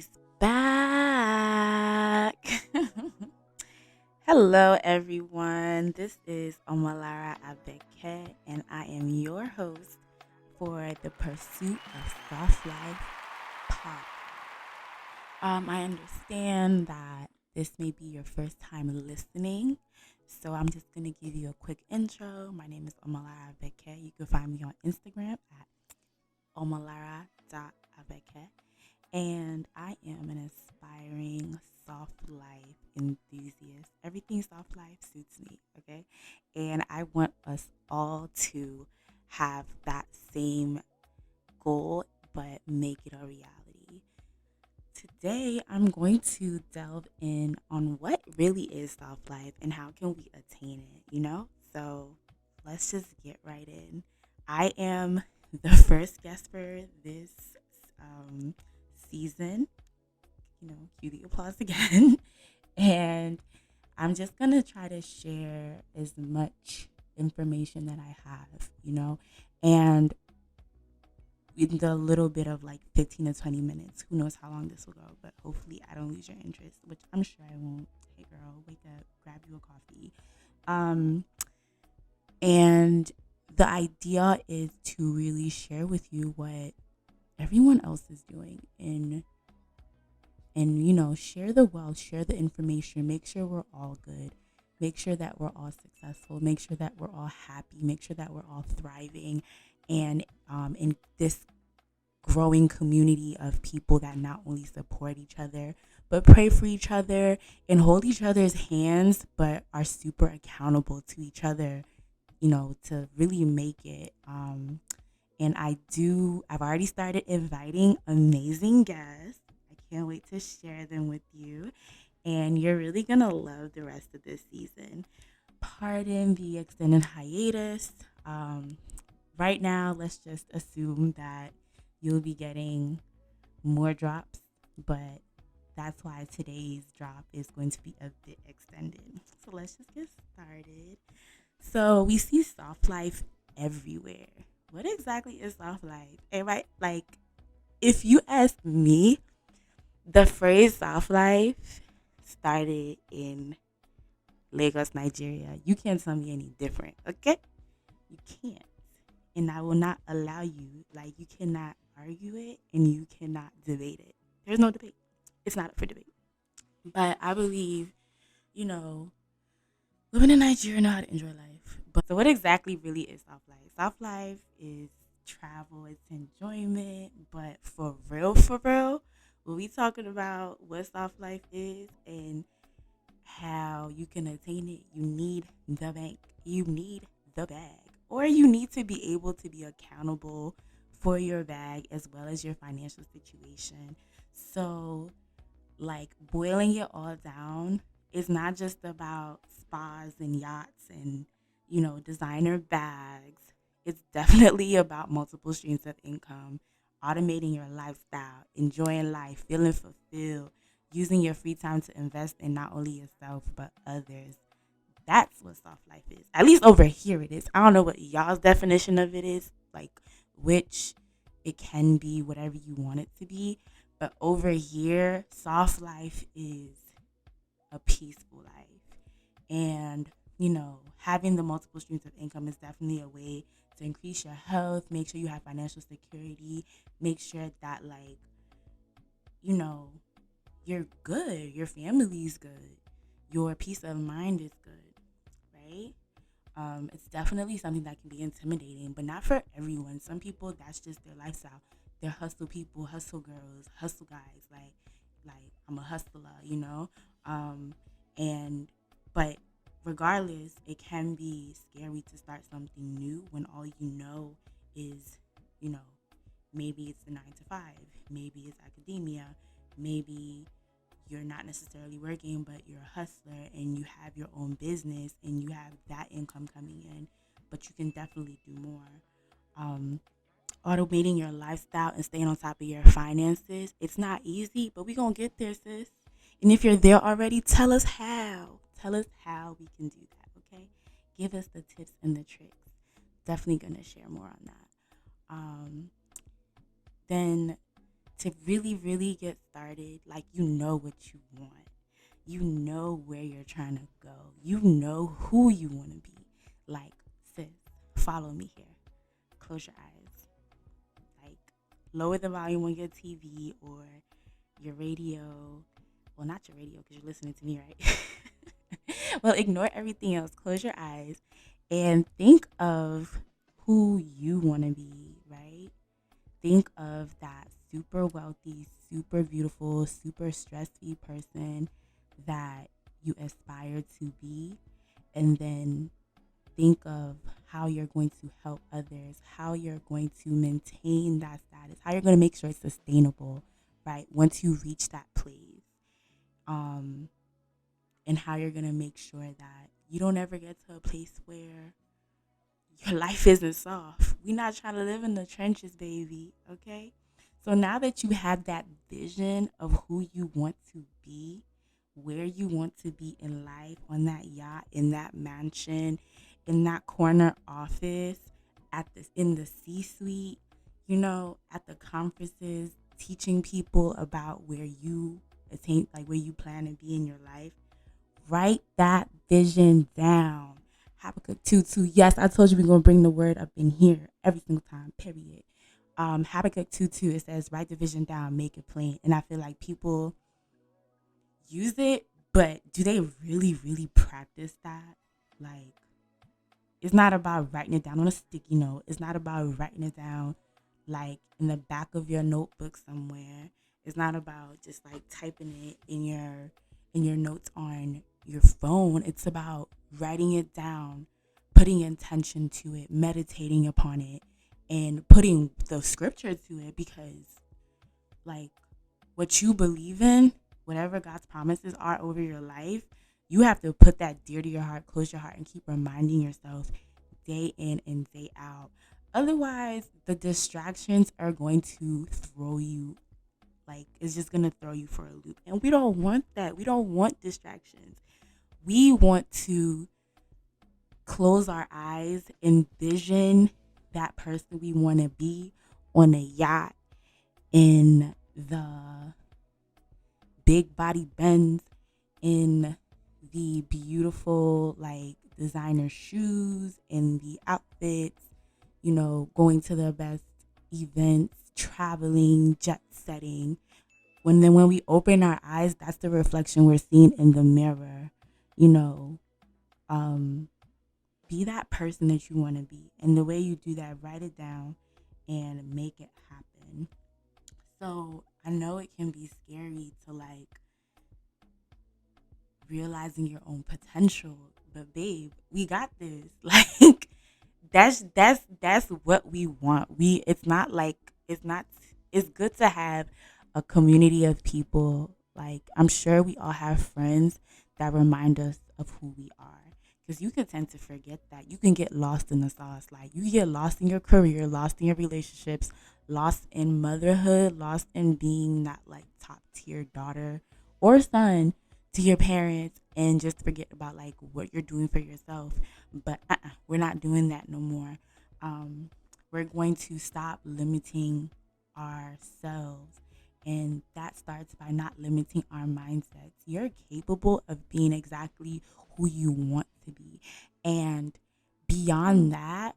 She's back. Hello, everyone. This is Omalara Abeke, and I am your host for the Pursuit of Soft Life podcast. I understand that this may be your first time listening, so I'm just going to give you a quick intro. My name is Omalara Abeke. You can find me on Instagram at omalara.abeke. And I am an aspiring soft life enthusiast. Everything soft life suits me, okay? And I want us all to have that same goal, but make it a reality. Today, I'm going to delve in on what really is soft life and how can we attain it. So let's just get right in. I am the first guest for this um, season. Cue the applause again. And I'm just going to try to share as much information that I have, and in the little bit of like 15 to 20 minutes, who knows how long this will go, but hopefully I don't lose your interest, which I'm sure I won't. Hey girl, wake up, grab you a coffee. Um, and the idea is to really share with you what everyone else is doing and share the wealth, share the information, make sure we're all good, make sure that we're all successful, make sure that we're all happy, make sure that we're all thriving, and in this growing community of people that not only support each other but pray for each other and hold each other's hands, but are super accountable to each other, to really make it. And I've already started inviting amazing guests. I can't wait to share them with you. And you're really going to love the rest of this season. Pardon the extended hiatus. Right now, let's just assume that you'll be getting more drops, but that's why today's drop is going to be a bit extended. So let's just get started. So we see soft life everywhere. What exactly is soft life? Like, if you ask me, the phrase soft life started in Lagos, Nigeria. You can't tell me any different, okay? You can't. And I will not allow you, like, you cannot argue it and you cannot debate it. There's no debate. It's not up for debate. But I believe, you know, living in Nigeria know how to enjoy life. But so what exactly really is soft life? Soft life is travel, it's enjoyment, but for real, when we talking about what soft life is and how you can attain it, you need the bank, you need the bag, or you need to be able to be accountable for your bag as well as your financial situation. So, like, boiling it all down is not just about spas and yachts and, designer bags. It's definitely about multiple streams of income, automating your lifestyle, enjoying life, feeling fulfilled, using your free time to invest in not only yourself but others. That's what soft life is. At least over here it is. I don't know what y'all's definition of it is, like, which it can be whatever you want it to be. But over here, soft life is a peaceful life. And, having the multiple streams of income is definitely a way to increase your health, make sure you have financial security, make sure that, like, you know, you're good, your family's good, your peace of mind is good, right? It's definitely something that can be intimidating, but not for everyone. Some people, that's just their lifestyle. They're hustle people, hustle girls, hustle guys. Like I'm a hustler. And but regardless, it can be scary to start something new when all you know is, you know, maybe it's the 9 to 5, maybe it's academia, maybe you're not necessarily working, but you're a hustler and you have your own business and you have that income coming in, but you can definitely do more. Um, Automating your lifestyle and staying on top of your finances, it's not easy, but we're going to get there, sis. And if you're there already, tell us how. Tell us how we can do that, okay? Give us the tips and the tricks. Definitely going to share more on that. Then to really, really get started, like you know what you want. You know where you're trying to go. You know who you want to be. Like, sis, follow me here. Close your eyes. Like, lower the volume on your TV or your radio. Well, not your radio because you're listening to me, right? Well, ignore everything else. Close your eyes and think of who you want to be, right? Think of that super wealthy, super beautiful, super stress free person that you aspire to be. And then think of how you're going to help others, how you're going to maintain that status, how you're going to make sure it's sustainable, right? Once you reach that place. Um, and how you're going to make sure that you don't ever get to a place where your life isn't soft. We're not trying to live in the trenches, baby, okay? So now that you have that vision of who you want to be, where you want to be in life, on that yacht, in that mansion, in that corner office, in the C-suite, at the conferences, teaching people about where you attain, like where you plan to be in your life, write that vision down. Habakkuk 2:2. Yes, I told you we're gonna bring the word up in here every single time. Period. Habakkuk 2:2. It says, "Write the vision down, make it plain." And I feel like people use it, but do they really, really practice that? Like, it's not about writing it down on a sticky note. It's not about writing it down like in the back of your notebook somewhere. It's not about just like typing it in your notes on your phone. It's about writing it down, putting intention to it, meditating upon it, and putting the scripture to it, because like what you believe in, whatever God's promises are over your life, you have to put that dear to your heart, close your heart, and keep reminding yourself day in and day out. Otherwise, the distractions are going to throw you, like, it's just going to throw you for a loop. And we don't want that. We don't want distractions. We want to close our eyes, envision that person we want to be on a yacht in the big body Benz, in the beautiful like designer shoes and the outfits, going to the best events, traveling, jet setting. When we open our eyes, that's the reflection we're seeing in the mirror. You know, um, be that person that you want to be, and the way you do that, write it down and make it happen. So I know it can be scary to like realizing your own potential, but babe, we got this. Like that's what we want. It's not like it's not it's good to have a community of people. Like, I'm sure we all have friends that remind us of who we are. Because you can tend to forget that. You can get lost in the sauce. Like, you get lost in your career, lost in your relationships, lost in motherhood, lost in being that like top tier daughter or son to your parents, and just forget about like what you're doing for yourself. But we're not doing that no more. Um, we're going to stop limiting ourselves. And that starts by not limiting our mindsets. You're capable of being exactly who you want to be. And beyond that,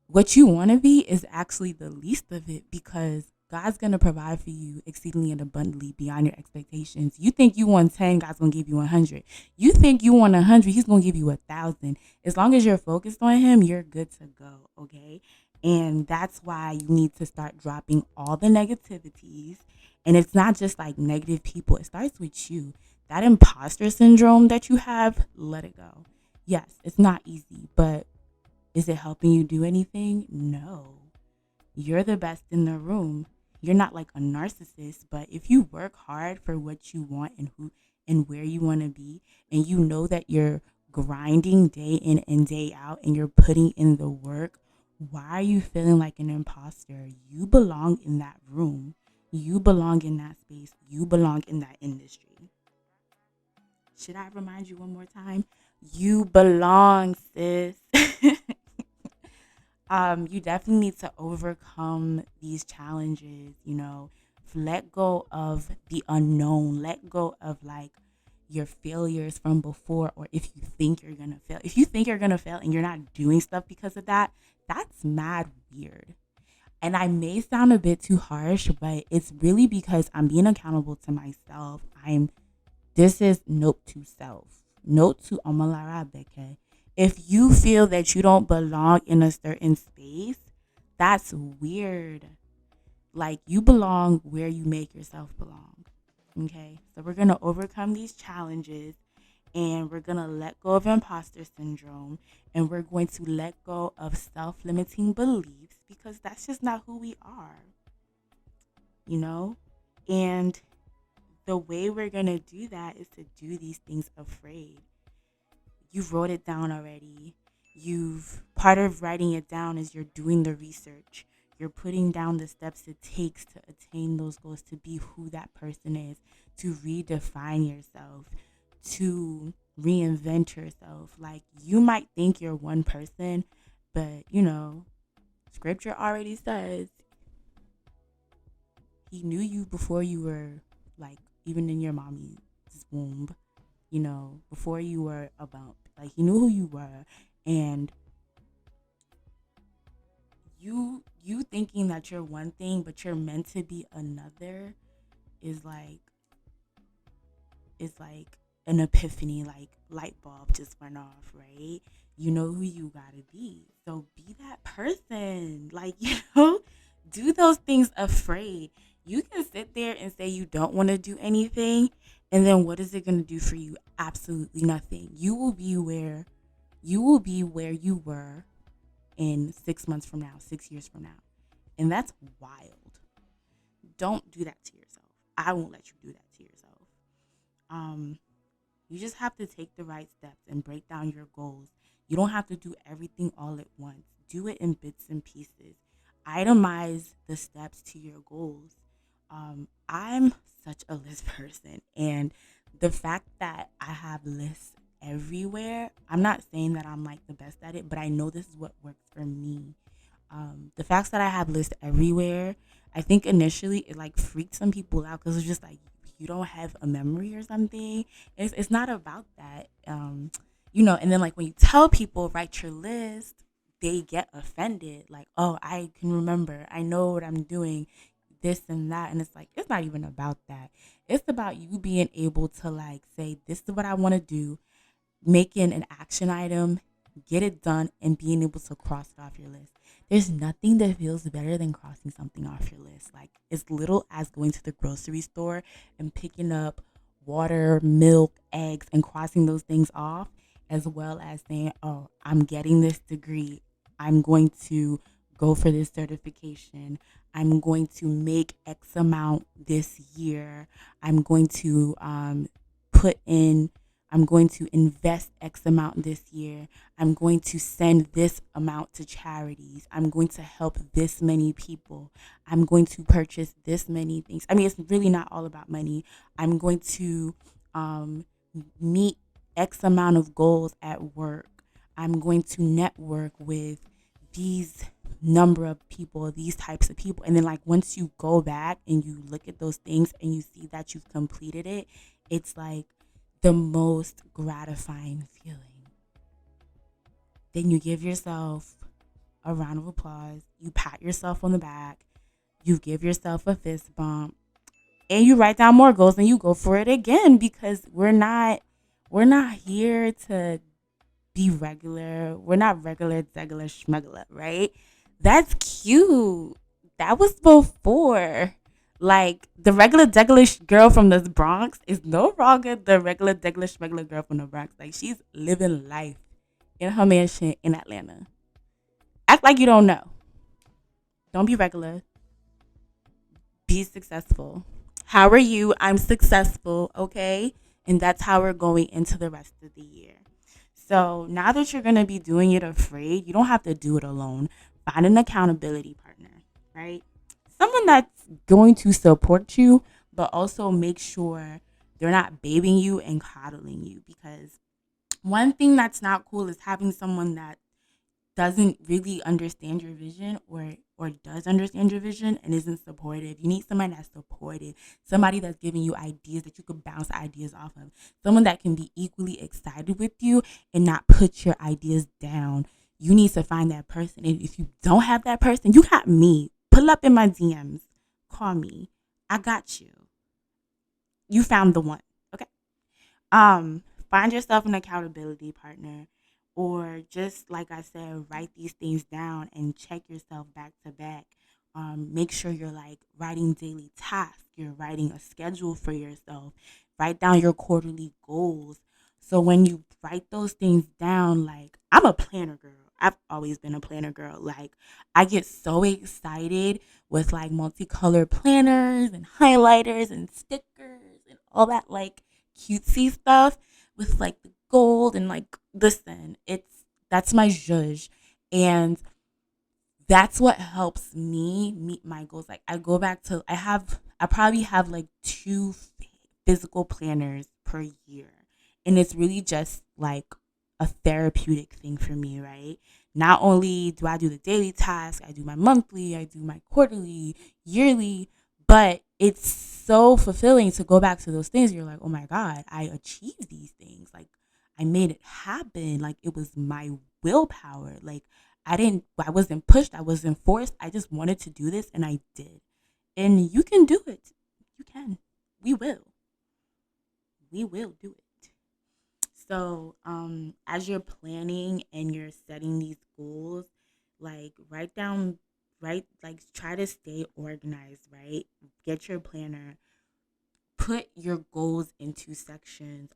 what you want to be is actually the least of it, because God's going to provide for you exceedingly and abundantly beyond your expectations. You think you want 10, God's going to give you 100. You think you want 100, he's going to give you 1,000. As long as you're focused on him, you're good to go, okay? And that's why you need to start dropping all the negativities. And it's not just like negative people. It starts with you. That imposter syndrome that you have, let it go. Yes, it's not easy, but is it helping you do anything? No. You're the best in the room. You're not like a narcissist, but if you work hard for what you want and who and where you want to be, and you know that you're grinding day in and day out and you're putting in the work, why are you feeling like an imposter? You belong in that room. You belong in that space. You belong in that industry. Should I remind you one more time? You belong, sis. You definitely need to overcome these challenges, Let go of the unknown. Let go of like your failures from before, or if you think you're gonna fail. If you think you're gonna fail and you're not doing stuff because of that, that's mad weird. And I may sound a bit too harsh, but it's really because I'm being accountable to myself. This is note to self. Note to Omalara Beke. If you feel that you don't belong in a certain space, that's weird. Like, you belong where you make yourself belong. Okay? So we're going to overcome these challenges, and we're going to let go of imposter syndrome, and we're going to let go of self-limiting beliefs, because that's just not who we are. You know? And the way we're going to do that is to do these things afraid. You wrote it down already. You've Part of writing it down is you're doing the research. You're putting down the steps it takes to attain those goals, to be who that person is, to redefine yourself, to reinvent yourself. Like, you might think you're one person, but scripture already says he knew you before you were, like, even in your mommy's womb, before you were a bump. Like, he knew who you were. And you thinking that you're one thing but you're meant to be another is like an epiphany. Like, light bulb just went off, right? You know who you gotta be, so be that person. Like, do those things afraid. You can sit there and say you don't want to do anything, and then what is it going to do for you? Absolutely nothing. You will be where you were in 6 months from now, 6 years from now. And that's wild. Don't do that to yourself. I won't let you do that to yourself. You just have to take the right steps and break down your goals. You don't have to do everything all at once. Do it in bits and pieces. Itemize the steps to your goals. I'm such a list person, and the fact that I have lists everywhere, I'm not saying that I'm like the best at it, but I know this is what works for me. The fact that I have lists everywhere, I think initially it like freaked some people out, because it's just like, you don't have a memory or something. It's not about that. And then, like, when you tell people write your list, they get offended. Like, oh, I can remember. I know what I'm doing, this and that. And it's like, it's not even about that. It's about you being able to, like, say, this is what I want to do, making an action item, get it done, and being able to cross it off your list. There's nothing that feels better than crossing something off your list. Like, as little as going to the grocery store and picking up water, milk, eggs, and crossing those things off, as well as saying, oh, I'm getting this degree. I'm going to go for this certification. I'm going to make X amount this year. I'm going to I'm going to invest X amount this year. I'm going to send this amount to charities. I'm going to help this many people. I'm going to purchase this many things. I mean, it's really not all about money. I'm going to meet X amount of goals at work. I'm going to network with these number of people, these types of people. And then, like, once you go back and you look at those things and you see that you've completed it, it's like the most gratifying feeling. Then you give yourself a round of applause. You pat yourself on the back. You give yourself a fist bump. And you write down more goals and you go for it again, because we're not here to be regular. We're not regular, degular, schmuggler, right? That's cute. That was before. Like, the regular degular girl from the Bronx is no longer the regular degular schmuggler girl from the Bronx. Like, she's living life in her mansion in Atlanta. Act like you don't know. Don't be regular. Be successful. How are you? I'm successful, okay? And that's how we're going into the rest of the year. So now that you're going to be doing it afraid, you don't have to do it alone. Find an accountability partner, right? Someone that's going to support you, but also make sure they're not babying you and coddling you. Because one thing that's not cool is having someone that doesn't really understand your vision, or does understand your vision and isn't supportive. You need somebody that's supportive, somebody that's giving you ideas that you could bounce ideas off of, someone that can be equally excited with you and not put your ideas down. You need to find that person. And if you don't have that person, you got me. Pull up in my DMs. Call me. I got you. You found the one. Okay. Um, find yourself an accountability partner, or just like I said, write these things down and check yourself back to back. Make sure you're like writing daily tasks, you're writing a schedule for yourself, write down your quarterly goals. So when you write those things down, like, I'm a planner girl. I've always been a planner girl. Like, I get so excited with like multicolored planners and highlighters and stickers and all that, like, cutesy stuff with like the gold and like, listen, that's my zhuzh. And that's what helps me meet my goals. Like, I go back to, I probably have like two physical planners per year. And it's really just like a therapeutic thing for me, right? Not only do I do the daily task, I do my monthly, I do my quarterly, yearly, but it's so fulfilling to go back to those things. You're like, oh my God, I achieved these things. Like, I made it happen. Like, it was my willpower. Like, I wasn't pushed, I wasn't forced. I just wanted to do this and I did. And you can do it. You can. We will. We will do it. So, as you're planning and you're setting these goals, like, like, try to stay organized, right? Get your planner, put your goals into sections.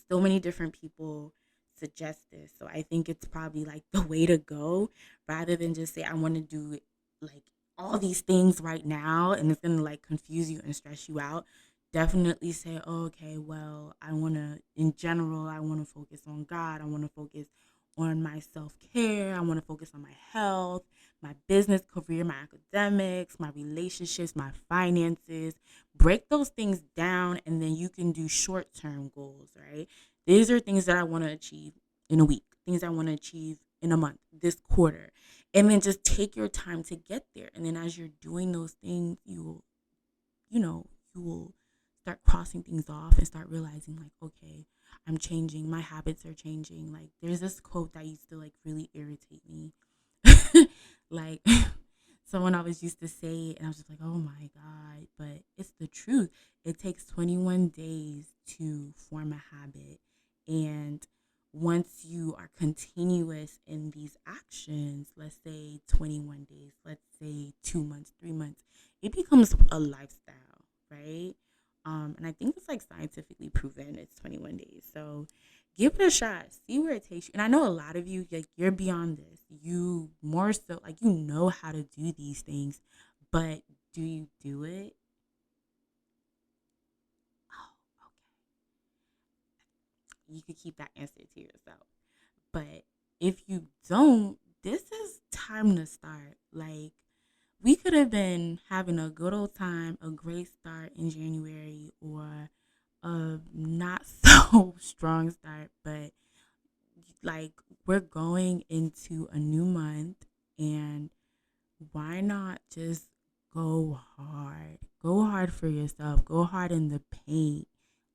So many different people suggest this. So I think it's probably like the way to go, rather than just say, I want to do like all these things right now and it's going to like confuse you and stress you out. Definitely say, oh, okay, well, in general, I want to focus on God. I want to focus on my self care. I want to focus on my health, my business career, my academics, my relationships, my finances. Break those things down, and then you can do short term goals, right? These are things that I want to achieve in a week, things I want to achieve in a month, this quarter. And then just take your time to get there. And then as you're doing those things, you will start crossing things off and start realizing, like, okay, I'm changing. My habits are changing. Like, there's this quote that used to like really irritate me. Like, someone always used to say it, and I was just like, oh my God. But it's the truth. It takes 21 days to form a habit. And once you are continuous in these actions, let's say 21 days, let's say 2 months, 3 months, it becomes a lifestyle, right? And I think it's like scientifically proven it's 21 days. So give it a shot, see where it takes you. And I know a lot of you, like, you're beyond this. You more so, like, you know how to do these things, but do you do it? Oh, okay. You could keep that answer to yourself. But if you don't, this is time to start. Like, we could have been having a good old time, a great start in January, or a not so strong start, but like, we're going into a new month, and why not just go hard? Go hard for yourself. Go hard in the paint.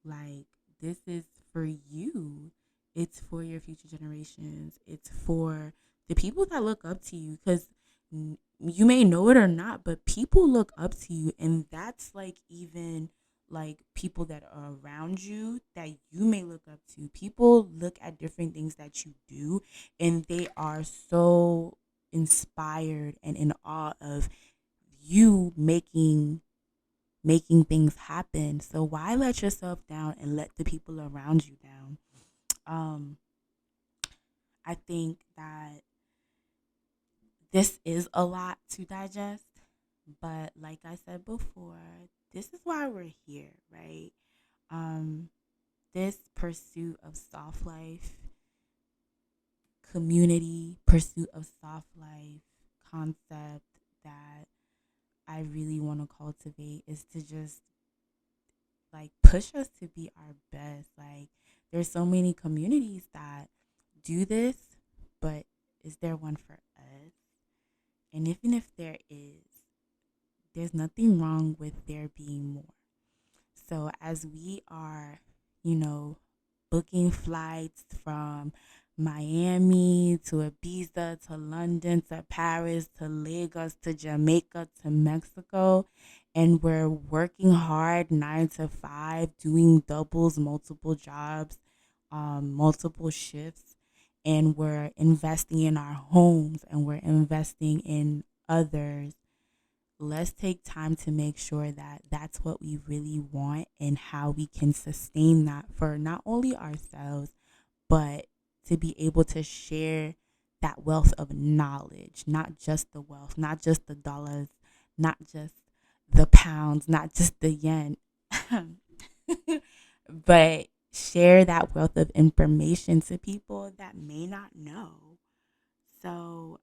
Like, this is for you. It's for your future generations. It's for the people that look up to you, because you may know it or not, but people look up to you, and that's like, even like people that are around you that you may look up to. People look at different things that you do, and they are so inspired and in awe of you making things happen. So why let yourself down and let the people around you down? Um, I think that this is a lot to digest, but like I said before, this is why we're here, right? Um, this pursuit of soft life, community, pursuit of soft life concept that I really want to cultivate is to just like push us to be our best. Like, there's so many communities that do this, but Is there one for us? And even if there is, there's nothing wrong with there being more. So as we are, you know, booking flights from Miami to Ibiza to London to Paris to Lagos to Jamaica to Mexico, and we're working hard 9 to 5, doing doubles, multiple jobs, multiple shifts, and we're investing in our homes and we're investing in others. Let's take time to make sure that that's what we really want and how we can sustain that for not only ourselves, but to be able to share that wealth of knowledge, not just the wealth, not just the dollars, not just the pounds, not just the yen, but share that wealth of information to people that may not know. So,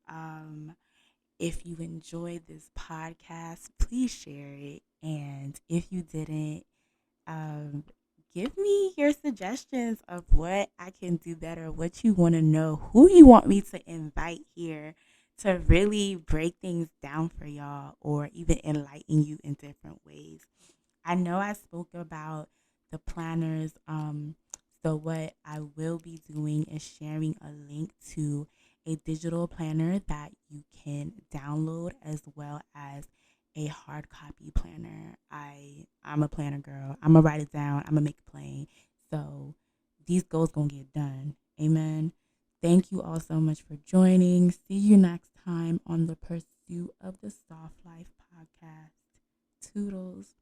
if you enjoyed this podcast, please share it. And if you didn't, um, give me your suggestions of what I can do better, what you want to know, who you want me to invite here to really break things down for y'all or even enlighten you in different ways. I know I spoke about the planners. So what I will be doing is sharing a link to a digital planner that you can download as well as a hard copy planner. I'm a planner girl. I'm gonna write it down. I'm gonna make it plain. So these goals gonna get done. Amen. Thank you all so much for joining. See you next time on the Pursuit of the Soft Life podcast. Toodles.